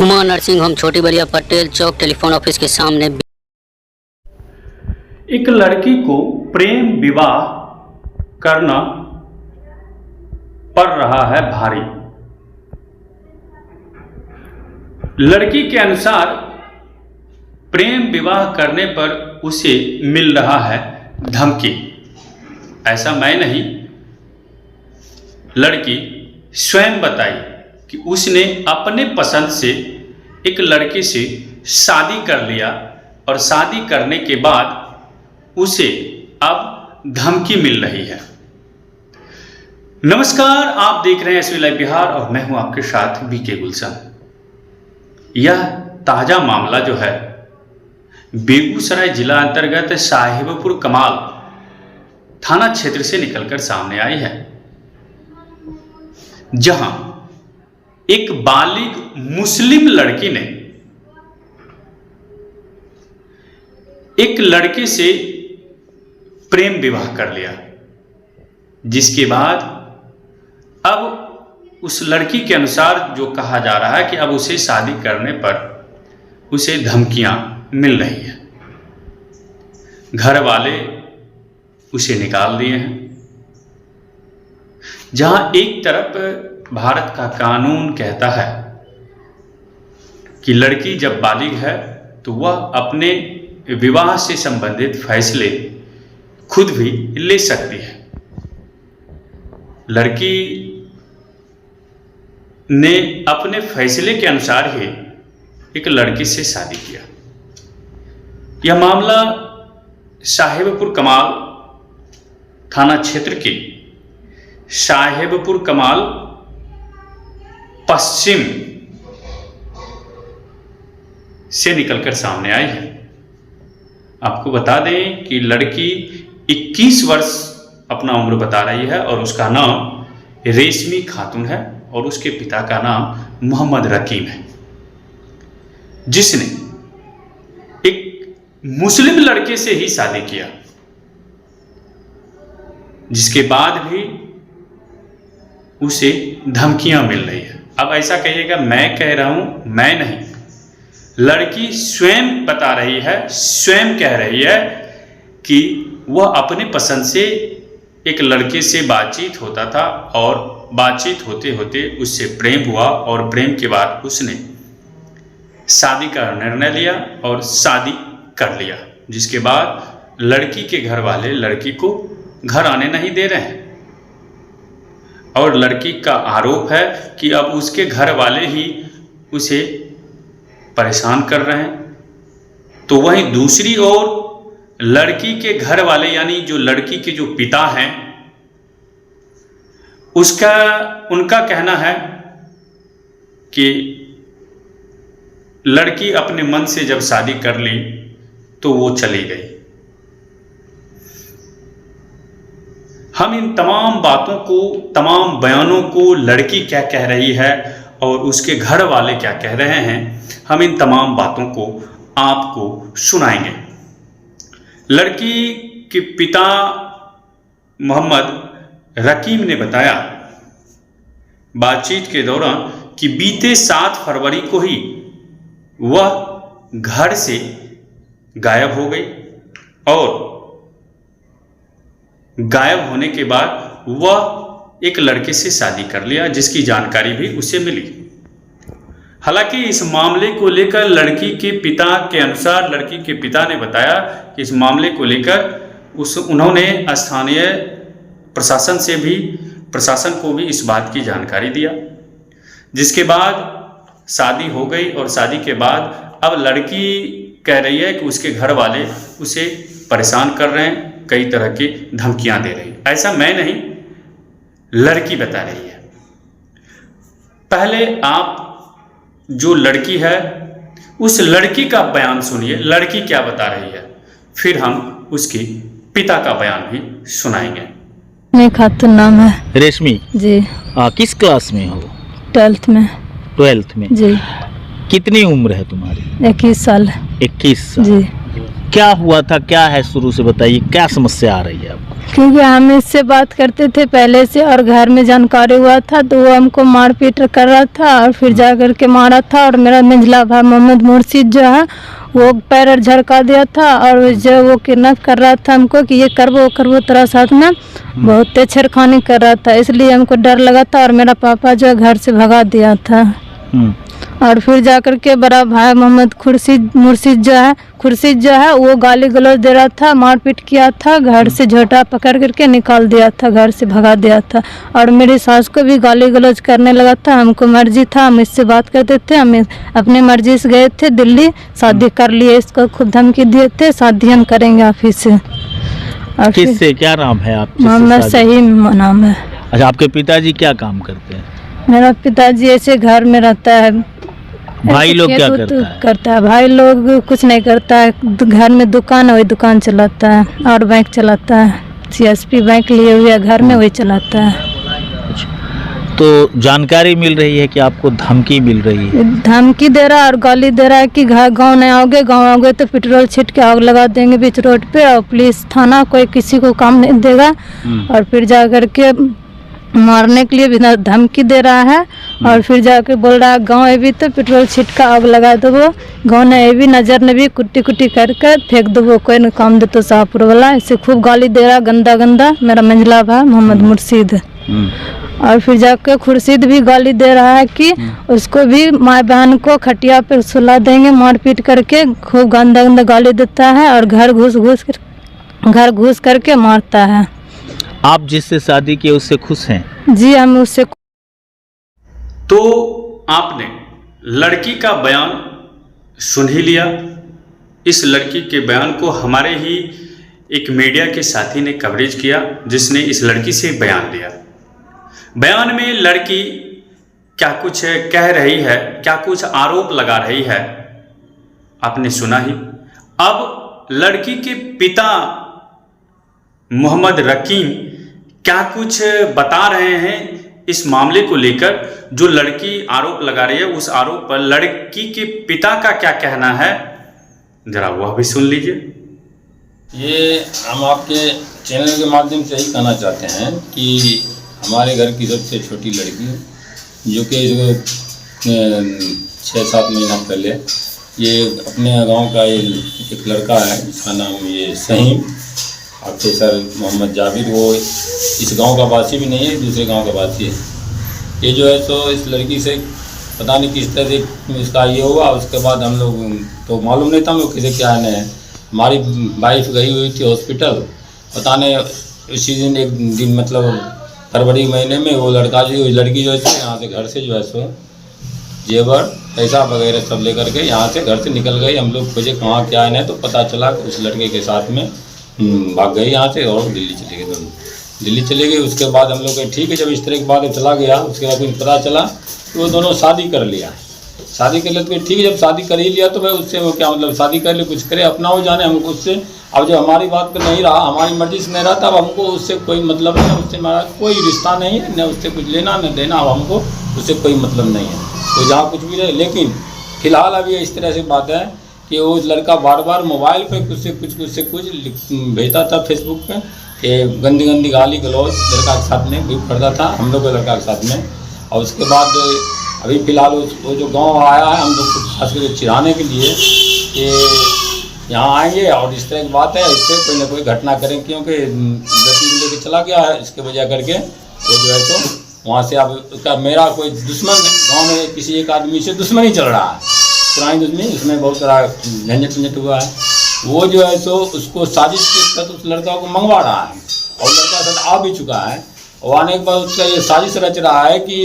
Huma nursing home छोटी बलिया पटेल चौक telephone office के सामने। एक लड़की को प्रेम विवाह करना पड़ रहा है भारी। लड़की के अनुसार प्रेम विवाह करने पर उसे मिल रहा है धमकी। ऐसा मैं नहीं, लड़की स्वयं बताई कि उसने अपने पसंद से एक लड़के से शादी कर लिया और शादी करने के बाद उसे अब धमकी मिल रही है। नमस्कार, आप देख रहे हैं एसवी लाइव बिहार और मैं हूं आपके साथ बीके गुलशन। यह ताजा मामला जो है बेगूसराय जिला अंतर्गत साहिबपुर कमाल थाना क्षेत्र से निकलकर सामने आई है, जहां एक बालिग मुस्लिम लड़की ने एक लड़के से प्रेम विवाह कर लिया, जिसके बाद अब उस लड़की के अनुसार जो कहा जा रहा है कि अब उसे शादी करने पर उसे धमकियां मिल रही है। घर वाले उसे निकाल दिए हैं। जहां एक तरफ भारत का कानून कहता है कि लड़की जब बालिग है तो वह अपने विवाह से संबंधित फैसले खुद भी ले सकती है। लड़की ने अपने फैसले के अनुसार ही एक लड़के से शादी किया। यह मामला साहिबपुर कमाल थाना क्षेत्र के साहिबपुर कमाल पश्चिम से निकलकर सामने आई है। आपको बता दें कि लड़की 21 वर्ष अपना उम्र बता रही है और उसका नाम रेशमी खातून है और उसके पिता का नाम मोहम्मद रकीम है, जिसने एक मुस्लिम लड़के से ही शादी किया, जिसके बाद भी उसे धमकियां मिल रही है। अब ऐसा कहिएगा मैं कह रहा हूं, मैं नहीं, लड़की स्वयं बता रही है, स्वयं कह रही है कि वह अपने पसंद से एक लड़के से बातचीत होता था और बातचीत होते होते उससे प्रेम हुआ और प्रेम के बाद उसने शादी का निर्णय लिया और शादी कर लिया, जिसके बाद लड़की के घर वाले लड़की को घर आने नहीं दे रहे हैं और लड़की का आरोप है कि अब उसके घर वाले ही उसे परेशान कर रहे हैं। तो वहीं दूसरी ओर लड़की के घर वाले यानी जो लड़की के जो पिता हैं उनका कहना है कि लड़की अपने मन से जब शादी कर ली तो वो चली गई। हम इन तमाम बातों को, तमाम बयानों को, लड़की क्या कह रही है और उसके घर वाले क्या कह रहे हैं, हम इन तमाम बातों को आपको सुनाएंगे। लड़की के पिता मोहम्मद रकीम ने बताया बातचीत के दौरान कि बीते 7 फरवरी को ही वह घर से गायब हो गई और गायब होने के बाद वह एक लड़के से शादी कर लिया, जिसकी जानकारी भी उसे मिली। हालांकि इस मामले को लेकर लड़की के पिता के अनुसार लड़की के पिता ने बताया कि इस मामले को लेकर उन्होंने स्थानीय प्रशासन को भी इस बात की जानकारी दिया, जिसके बाद शादी हो गई और शादी के बाद अब लड़की कह रही है कि उसके घर वाले उसे परेशान कर रहे हैं, कई तरह की धमकियां दे रही है। ऐसा मैं नहीं, लड़की बता रही है। पहले आप जो लड़की है उस लड़की का बयान सुनिए, लड़की क्या बता रही है, फिर हम उसके पिता का बयान भी सुनाएंगे। मेरी खातून नाम है रेशमी जी। किस क्लास में हो? 12th में। 12th में जी। कितनी उम्र है तुम्हारी? 21 साल। 21 साल जी। क्या हुआ था, क्या है, शुरू से बताइए, क्या समस्या आ रही है आपको? क्योंकि हम इससे बात करते थे पहले से और घर में जानकारी हुआ था तो वो हमको मारपीट कर रहा था और फिर जा कर के मारा था। और मेरा मंझला भाई मोहम्मद मुर्शिद जो है वो पैर झड़का दिया था और जो वो किडनैप कर रहा था हमको कि ये करबो तेरा साथ में बहुत छेड़खानी कर रहा था, इसलिए हमको डर लगा था और मेरा पापा जो है घर से भगा दिया था। और फिर जा कर के बड़ा भाई मोहम्मद मुर्शिद जो है वो गाली गलौज दे रहा था, मारपीट किया था, घर से झोटा पकड़ करके निकाल दिया था, घर से भगा दिया था। और मेरी सास को भी गाली गलौज करने लगा था। हमको मर्जी था, हम इससे बात करते थे, हम अपने मर्जी से गए थे दिल्ली, शादी कर लिए, इसको खूब धमकी दिए थे शादी हम करेंगे ऑफिस से। और किससे, क्या नाम है आप? मोहम्मद सही नाम है। अच्छा, आपके पिताजी क्या काम करते हैं? मेरा पिताजी ऐसे घर में रहता है। भाई लोग क्या करता है? भाई लोग कुछ नहीं करता है, घर में दुकान है, वही दुकान चलाता है और बैंक चलाता है, CSP बैंक लिए हुए घर में, वही चलाता है। तो जानकारी मिल रही है कि आपको धमकी मिल रही है? धमकी दे रहा है और गाली दे रहा है कि गाँव नहीं आओगे, गाँव आओगे तो पेट्रोल छीट के आग लगा देंगे बीच रोड पे और पुलिस थाना कोई किसी को काम नहीं देगा। और फिर जा कर के मारने के लिए भी धमकी दे रहा है। और फिर जाके बोल रहा है गाँव ए भी तो पेट्रोल छीट का आग लगा देवो, गाँव ने ए भी नजर ने भी कुट्टी कुट्टी करके फेंक देवो, कोई न काम दे तो शाहपुर वाला, ऐसे खूब गाली दे रहा गंदा मेरा मंझला भाई मोहम्मद मुर्शिद। और फिर जाके खुर्शीद भी गाली दे रहा है कि उसको भी माँ बहन को खटिया पर सुला देंगे, मारपीट करके खूब गंदा गाली देता है और घर घुस करके मारता है। आप जिससे शादी की उससे खुश हैं? जी, हम उससे। तो आपने लड़की का बयान सुन ही लिया। इस लड़की के बयान को हमारे ही एक मीडिया के साथी ने कवरेज किया, जिसने इस लड़की से बयान लिया। बयान में लड़की क्या कुछ कह रही है, क्या कुछ आरोप लगा रही है, आपने सुना ही। अब लड़की के पिता मोहम्मद रकीम क्या कुछ बता रहे हैं इस मामले को लेकर, जो लड़की आरोप लगा रही है उस आरोप पर लड़की के पिता का क्या कहना है, जरा वह भी सुन लीजिए। ये हम आपके चैनल के माध्यम से यही कहना चाहते हैं कि हमारे घर की सबसे छोटी लड़की जो कि 6-7 महीना पहले ये अपने गांव का एक लड़का है जिसका नाम ये सहीम ऑफिसर मोहम्मद जाबिर, वो इस गांव का वासी भी नहीं है, दूसरे गांव का वासी है। ये जो है सो इस लड़की से पता नहीं किस तरह से इसका ये हुआ। उसके बाद हम लोग तो मालूम नहीं था हम लोग किसे क्या है। हमारी वाइफ गई हुई थी हॉस्पिटल, पता नहीं इसी दिन एक दिन मतलब फरवरी महीने में वो लड़की जो है यहाँ से घर से जो है सो जेवर पैसा वगैरह सब लेकर के यहाँ से घर से निकल गई। हम लोग खोजे कहाँ क्या है, तो पता चला कि उस लड़के के साथ में भाग गई यहाँ से और दिल्ली चले गए। दोनों दिल्ली चले गए। उसके बाद हम लोग ठीक है, जब इस तरह की बात चला गया, उसके बाद कुछ पता चला कि वो दोनों शादी कर लिया। शादी कर लिया तो ठीक है, जब शादी कर ही लिया तो भाई उससे वो क्या मतलब, शादी कर ले कुछ करे अपना हो जाने, हमको उससे अब जब हमारी बात पर नहीं रहा, हमारी मर्जी से नहीं रहा, तब हमको उससे कोई मतलब नहीं, उससे हमारा कोई रिश्ता नहीं है, न उससे कुछ लेना न देना, अब हमको उससे कोई मतलब नहीं है। तो जहाँ कुछ भी रहे, लेकिन फिलहाल अभी इस तरह से बात है कि वो लड़का बार बार मोबाइल पे कुछ से कुछ भेजता था फेसबुक पे, कि गंदी गाली गलौज लड़का के साथ में भी करता था, हम लोग के लड़का के साथ में। और उसके बाद अभी फ़िलहाल वो जो गांव आया है, हम लोग को खास करके चिढ़ाने के लिए कि यहाँ आएंगे और इस तरह की बात है, इससे कोई ना कोई घटना करें, क्योंकि लड़की को लेकर चला गया है, इसके वजह करके वो जो है तो वहाँ से अब उसका मेरा कोई दुश्मन गाँव में किसी एक आदमी से दुश्मनी चल रहा है, पुरानी दुश्मनी, उसमें बहुत सारा झंझट हुआ है। वो जो है सो उसको साजिश के तहत उस लड़का को मंगवा रहा है और लड़का साथ आ भी चुका है। और आने के बाद उसका ये साजिश रच रहा है कि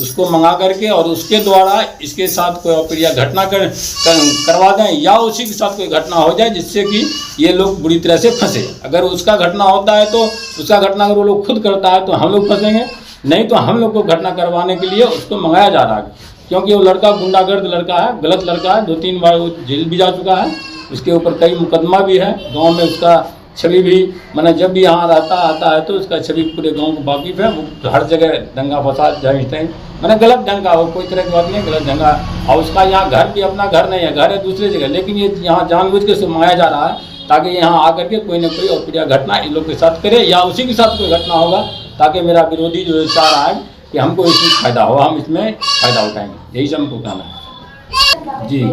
उसको मंगा करके और उसके द्वारा इसके साथ कोई अप्रिय घटना करवा दें, या उसी के साथ कोई घटना हो जाए जिससे कि ये लोग बुरी तरह से फंसे। अगर उसका घटना होता है तो उसका घटना अगर वो लोग खुद करता है तो हम लोग फंसेंगे, नहीं तो हम लोग को घटना करवाने के लिए उसको मंगाया जा रहा है, क्योंकि वो लड़का गुंडागर्द लड़का है, गलत लड़का है, 2-3 बार वो जेल भी जा चुका है, उसके ऊपर कई मुकदमा भी है, गांव में उसका छवि भी, मैंने जब भी यहाँ आता है तो उसका छवि पूरे गांव को वाकिफ है। वो हर जगह दंगा फसाद जहाँ मैंने गलत ढंग का हो, कोई तरह की बात नहीं, गलत ढंगा। और उसका यहाँ घर भी अपना घर नहीं है, घर है दूसरी जगह, लेकिन ये यहाँ जानबूझ के उसको मंगाया जा रहा है ताकि यहाँ आकर के कोई ना कोई अप्रिय घटना इन लोग के साथ करे या उसी के साथ कोई घटना होगा, ताकि मेरा विरोधी जो चाह रहा है कि हमको इसमें फ़ायदा हो, हम इसमें फ़ायदा उठाएंगे, यही सब हमको कहना है। जी।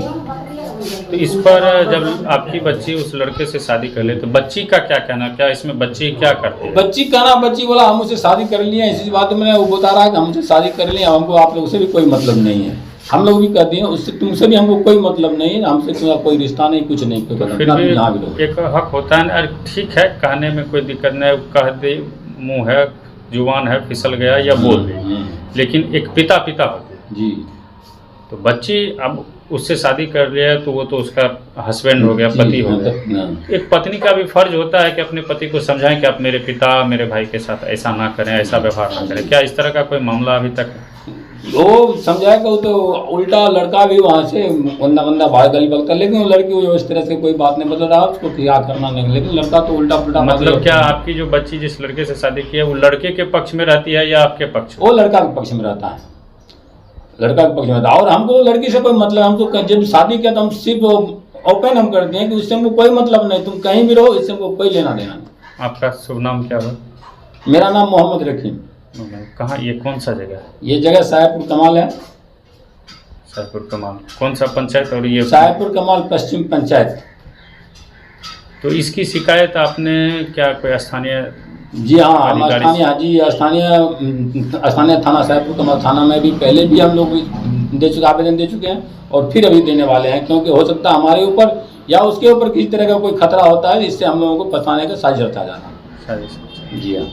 तो इस पर जब आपकी बच्ची उस लड़के से शादी कर ले तो बच्ची का क्या कहना, क्या इसमें बच्ची क्या करती है? बच्ची कहना, बच्ची बोला हम उससे शादी कर लिए, इसी बात में वो बता रहा है कि हमसे शादी कर लिए, हमको आप लोगों से भी कोई मतलब नहीं है। हम लोग भी कहते हैं उससे तुमसे भी हमको कोई मतलब नहीं है, हमसे तुम्हारा कोई रिश्ता नहीं, कुछ नहीं, कोई फिर भी एक हक होता है ना, ठीक है कहने में कोई दिक्कत नहीं, कह दे मुँह है जुबान है फिसल गया या बोल दे, लेकिन एक पिता पिता होते जी। तो बच्ची अब उससे शादी कर लिया तो वो तो उसका हस्बैंड हो गया, पति हो गया। एक पत्नी का भी फर्ज होता है कि अपने पति को समझाएं कि आप मेरे पिता मेरे भाई के साथ ऐसा ना करें, ऐसा व्यवहार ना करें। क्या इस तरह का कोई मामला अभी तक? वो समझाएगा, वो तो उल्टा लड़का भी वहाँ से बंदा बंदा भाई गली बगता, लेकिन वो लड़की वो इस तरह से कोई बात नहीं बता रहा उसको क्या करना नहीं, लेकिन लड़का तो उल्टा पुल्टा। मतलब क्या आपकी जो बच्ची जिस लड़के से शादी की है वो लड़के के पक्ष में रहती है या आपके पक्ष? वो लड़का के पक्ष में रहता है, लड़का के पक्ष में रहता है। और हमको लड़की से कोई मतलब, हम तो जब शादी किया तो हम सिर्फ ओपन हम करते हैं कि उससे हमको कोई मतलब नहीं, तुम कहीं भी रहो, इससे हमको कोई लेना देना नहीं। आपका शुभ नाम क्या है? मेरा नाम मोहम्मद रकीम। कहाँ, ये कौन सा जगह है? ये जगह साहेबपुर कमाल है। साहेबपुर कमाल कौन सा पंचायत? और ये साहेबपुर कमाल पश्चिम पंचायत। तो इसकी शिकायत आपने क्या कोई स्थानीय? जी हाँ, हम स्थानीय थाना साहेबपुर कमाल थाना में भी पहले भी हम लोग दे चुके, आवेदन दे चुके हैं और फिर अभी देने वाले हैं, क्योंकि हो सकता है हमारे ऊपर या उसके ऊपर किसी तरह का कोई खतरा होता है, इससे हम लोगों को फंसाने का साजिश रचा जाना। साजिश। जी हाँ।